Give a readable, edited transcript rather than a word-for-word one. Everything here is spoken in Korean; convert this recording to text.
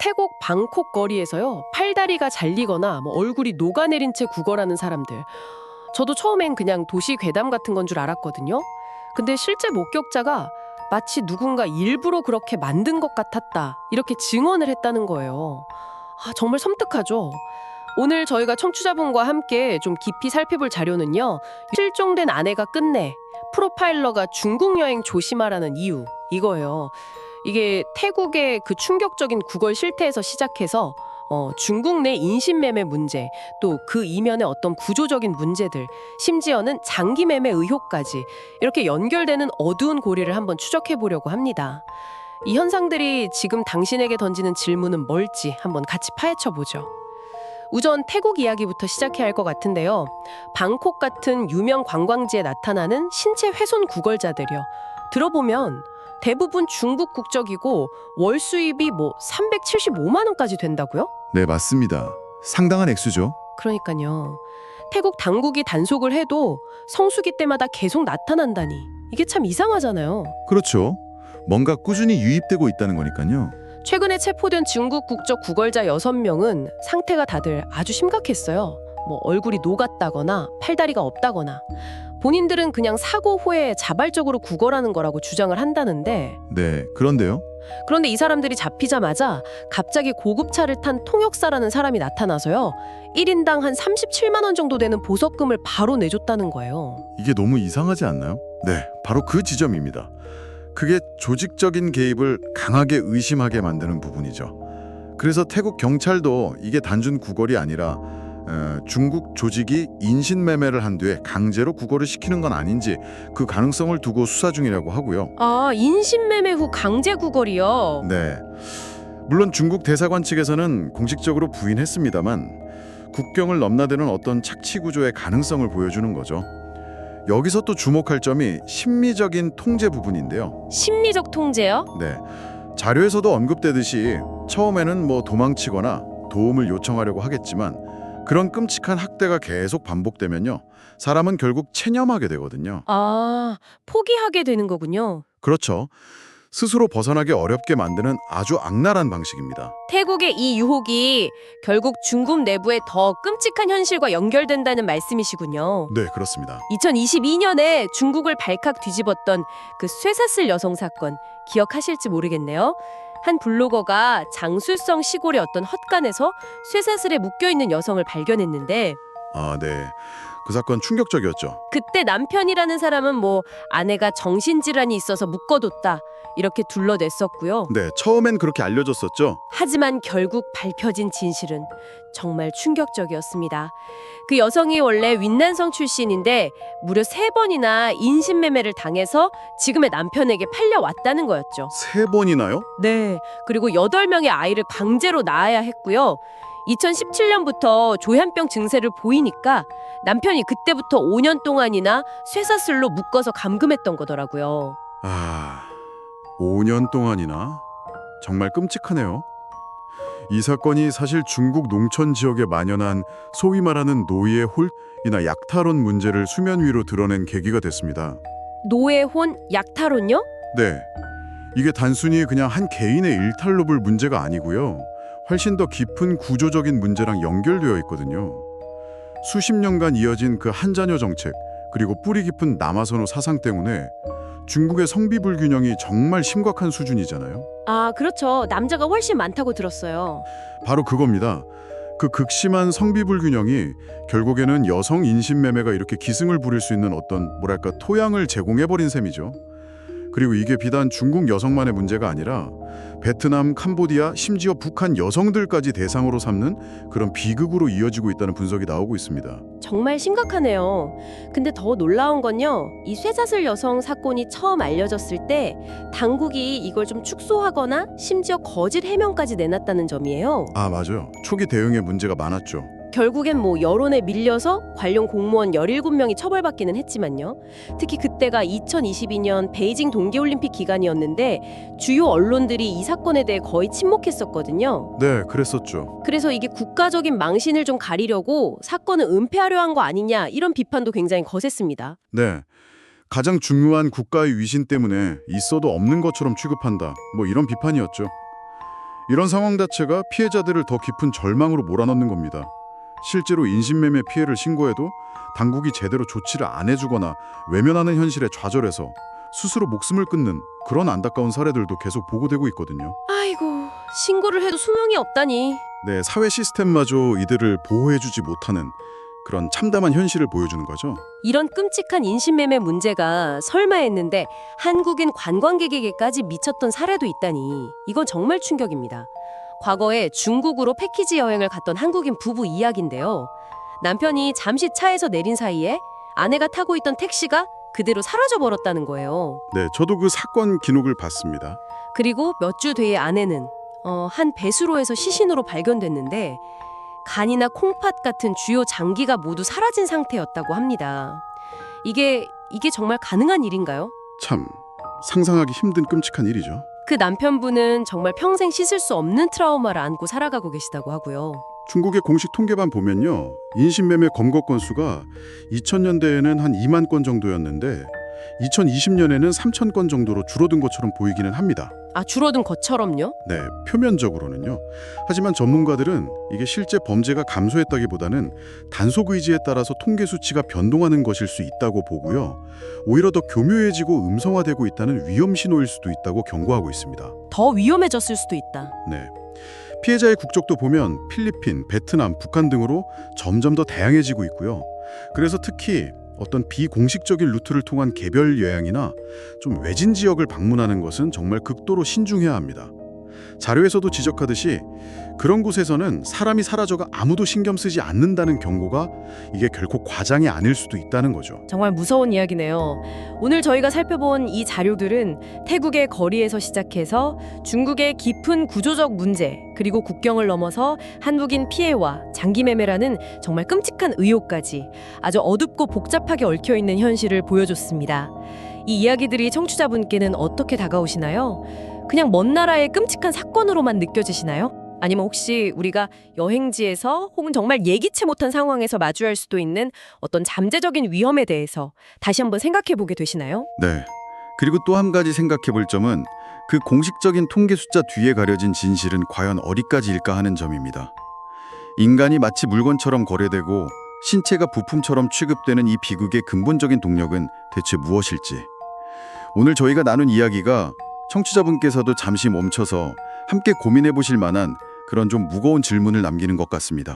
태국 방콕 거리에서요. 팔다리가 잘리거나 얼굴이 녹아내린 채 구걸하는 사람들. 저도 처음엔 그냥 도시 괴담 같은 건 줄 알았거든요. 근데 실제 목격자가 마치 누군가 일부러 그렇게 만든 것 같았다. 이렇게 증언을 했다는 거예요. 정말 섬뜩하죠. 오늘 저희가 청취자분과 함께 좀 깊이 살펴볼 자료는요. 실종된 아내가 끝내 프로파일러가 중국 여행 조심하라는 이유 이거예요. 이게 태국의 그 충격적인 구걸 실태에서 시작해서 중국 내 인신매매 문제, 또 그 이면의 어떤 구조적인 문제들, 심지어는 장기매매 의혹까지 이렇게 연결되는 어두운 고리를 한번 추적해 보려고 합니다. 이 현상들이 지금 당신에게 던지는 질문은 뭘지 한번 같이 파헤쳐 보죠. 우선 태국 이야기부터 시작해야 할 것 같은데요. 방콕 같은 유명 관광지에 나타나는 신체 훼손 구걸자들이요. 들어보면 대부분 중국 국적이고 월 수입이 375만 원까지 된다고요? 네, 맞습니다. 상당한 액수죠. 그러니까요. 태국 당국이 단속을 해도 성수기 때마다 계속 나타난다니 이게 참 이상하잖아요. 그렇죠. 뭔가 꾸준히 유입되고 있다는 거니까요. 최근에 체포된 중국 국적 구걸자 6명은 상태가 다들 아주 심각했어요. 얼굴이 녹았다거나 팔다리가 없다거나. 본인들은 그냥 사고 후에 자발적으로 구걸하는 거라고 주장을 한다는데, 네, 그런데요. 그런데 이 사람들이 잡히자마자 갑자기 고급차를 탄 통역사라는 사람이 나타나서요. 1인당 한 37만 원 정도 되는 보석금을 바로 내줬다는 거예요. 이게 너무 이상하지 않나요? 네, 바로 그 지점입니다. 그게 조직적인 개입을 강하게 의심하게 만드는 부분이죠. 그래서 태국 경찰도 이게 단순 구걸이 아니라 중국 조직이 인신매매를 한 뒤에 강제로 구걸을 시키는 건 아닌지 그 가능성을 두고 수사 중이라고 하고요. 아, 인신매매 후 강제 구걸이요? 네, 물론 중국 대사관 측에서는 공식적으로 부인했습니다만 국경을 넘나드는 어떤 착취 구조의 가능성을 보여주는 거죠. 여기서 또 주목할 점이 심리적인 통제 부분인데요. 심리적 통제요? 네, 자료에서도 언급되듯이 처음에는 도망치거나 도움을 요청하려고 하겠지만 그런 끔찍한 학대가 계속 반복되면요, 사람은 결국 체념하게 되거든요. 아, 포기하게 되는 거군요. 그렇죠. 스스로 벗어나기 어렵게 만드는 아주 악랄한 방식입니다. 태국의 이 유혹이 결국 중국 내부의 더 끔찍한 현실과 연결된다는 말씀이시군요. 네, 그렇습니다. 2022년에 중국을 발칵 뒤집었던 그 쇠사슬 여성 사건 기억하실지 모르겠네요. 한 블로거가 장수성 시골의 어떤 헛간에서 쇠사슬에 묶여있는 여성을 발견했는데 아, 네. 그 사건 충격적이었죠. 그때 남편이라는 사람은 아내가 정신질환이 있어서 묶어뒀다 이렇게 둘러댔었고요. 네, 처음엔 그렇게 알려졌었죠. 하지만 결국 밝혀진 진실은 정말 충격적이었습니다. 그 여성이 원래 윈난성 출신인데 무려 3번이나 인신매매를 당해서 지금의 남편에게 팔려왔다는 거였죠. 3번이나요? 네, 그리고 8명의 아이를 강제로 낳아야 했고요. 2017년부터 조현병 증세를 보이니까 남편이 그때부터 5년 동안이나 쇠사슬로 묶어서 감금했던 거더라고요. 아, 5년 동안이나? 정말 끔찍하네요. 이 사건이 사실 중국 농촌 지역에 만연한 소위 말하는 노예 홀이나 약탈혼 문제를 수면 위로 드러낸 계기가 됐습니다. 노예혼, 약탈혼요? 네, 이게 단순히 그냥 한 개인의 일탈로 볼 문제가 아니고요. 훨씬 더 깊은 구조적인 문제랑 연결되어 있거든요. 수십 년간 이어진 그 한자녀 정책, 그리고 뿌리 깊은 남아선호 사상 때문에 중국의 성비 불균형이 정말 심각한 수준이잖아요. 아, 그렇죠. 남자가 훨씬 많다고 들었어요. 바로 그겁니다. 그 극심한 성비 불균형이 결국에는 여성 인신매매가 이렇게 기승을 부릴 수 있는 어떤 토양을 제공해버린 셈이죠. 그리고 이게 비단 중국 여성만의 문제가 아니라 베트남, 캄보디아, 심지어 북한 여성들까지 대상으로 삼는 그런 비극으로 이어지고 있다는 분석이 나오고 있습니다. 정말 심각하네요. 근데 더 놀라운 건요. 이 쇠사슬 여성 사건이 처음 알려졌을 때 당국이 이걸 좀 축소하거나 심지어 거짓 해명까지 내놨다는 점이에요. 아, 맞아요. 초기 대응에 문제가 많았죠. 결국엔 여론에 밀려서 관련 공무원 17명이 처벌받기는 했지만요. 특히 그때가 2022년 베이징 동계올림픽 기간이었는데 주요 언론들이 이 사건에 대해 거의 침묵했었거든요. 네, 그랬었죠. 그래서 이게 국가적인 망신을 좀 가리려고 사건을 은폐하려 한 거 아니냐 이런 비판도 굉장히 거셌습니다. 네, 가장 중요한 국가의 위신 때문에 있어도 없는 것처럼 취급한다. 이런 비판이었죠. 이런 상황 자체가 피해자들을 더 깊은 절망으로 몰아넣는 겁니다. 실제로 인신매매 피해를 신고해도 당국이 제대로 조치를 안 해주거나 외면하는 현실에 좌절해서 스스로 목숨을 끊는 그런 안타까운 사례들도 계속 보고되고 있거든요. 아이고, 신고를 해도 소용이 없다니. 네, 사회 시스템마저 이들을 보호해주지 못하는 그런 참담한 현실을 보여주는 거죠. 이런 끔찍한 인신매매 문제가 설마 했는데 한국인 관광객에게까지 미쳤던 사례도 있다니 이건 정말 충격입니다. 과거에 중국으로 패키지 여행을 갔던 한국인 부부 이야기인데요. 남편이 잠시 차에서 내린 사이에 아내가 타고 있던 택시가 그대로 사라져 버렸다는 거예요. 네, 저도 그 사건 기록을 봤습니다. 그리고 몇 주 뒤에 아내는 한 배수로에서 시신으로 발견됐는데 간이나 콩팥 같은 주요 장기가 모두 사라진 상태였다고 합니다. 이게 정말 가능한 일인가요? 참 상상하기 힘든 끔찍한 일이죠. 그 남편분은 정말 평생 씻을 수 없는 트라우마를 안고 살아가고 계시다고 하고요. 중국의 공식 통계만 보면요, 인신매매 검거 건수가 2000년대에는 한 2만 건 정도였는데 2020년에는 3천 건 정도로 줄어든 것처럼 보이기는 합니다. 아, 줄어든 것처럼요? 네, 표면적으로는요. 하지만 전문가들은 이게 실제 범죄가 감소했다기보다는 단속 의지에 따라서 통계 수치가 변동하는 것일 수 있다고 보고요. 오히려 더 교묘해지고 음성화되고 있다는 위험 신호일 수도 있다고 경고하고 있습니다. 더 위험해졌을 수도 있다. 네. 피해자의 국적도 보면 필리핀, 베트남, 북한 등으로 점점 더 다양해지고 있고요. 그래서 특히 어떤 비공식적인 루트를 통한 개별 여행이나 좀 외진 지역을 방문하는 것은 정말 극도로 신중해야 합니다. 자료에서도 지적하듯이 그런 곳에서는 사람이 사라져가 아무도 신경 쓰지 않는다는 경고가 이게 결코 과장이 아닐 수도 있다는 거죠. 정말 무서운 이야기네요. 오늘 저희가 살펴본 이 자료들은 태국의 거리에서 시작해서 중국의 깊은 구조적 문제, 그리고 국경을 넘어서 한국인 피해와 장기 매매라는 정말 끔찍한 의혹까지 아주 어둡고 복잡하게 얽혀있는 현실을 보여줬습니다. 이 이야기들이 청취자분께는 어떻게 다가오시나요? 그냥 먼 나라의 끔찍한 사건으로만 느껴지시나요? 아니면 혹시 우리가 여행지에서 혹은 정말 예기치 못한 상황에서 마주할 수도 있는 어떤 잠재적인 위험에 대해서 다시 한번 생각해 보게 되시나요? 네. 그리고 또 한 가지 생각해 볼 점은 그 공식적인 통계 숫자 뒤에 가려진 진실은 과연 어디까지일까 하는 점입니다. 인간이 마치 물건처럼 거래되고 신체가 부품처럼 취급되는 이 비극의 근본적인 동력은 대체 무엇일지. 오늘 저희가 나눈 이야기가 청취자분께서도 잠시 멈춰서 함께 고민해 보실 만한 그런 좀 무거운 질문을 남기는 것 같습니다.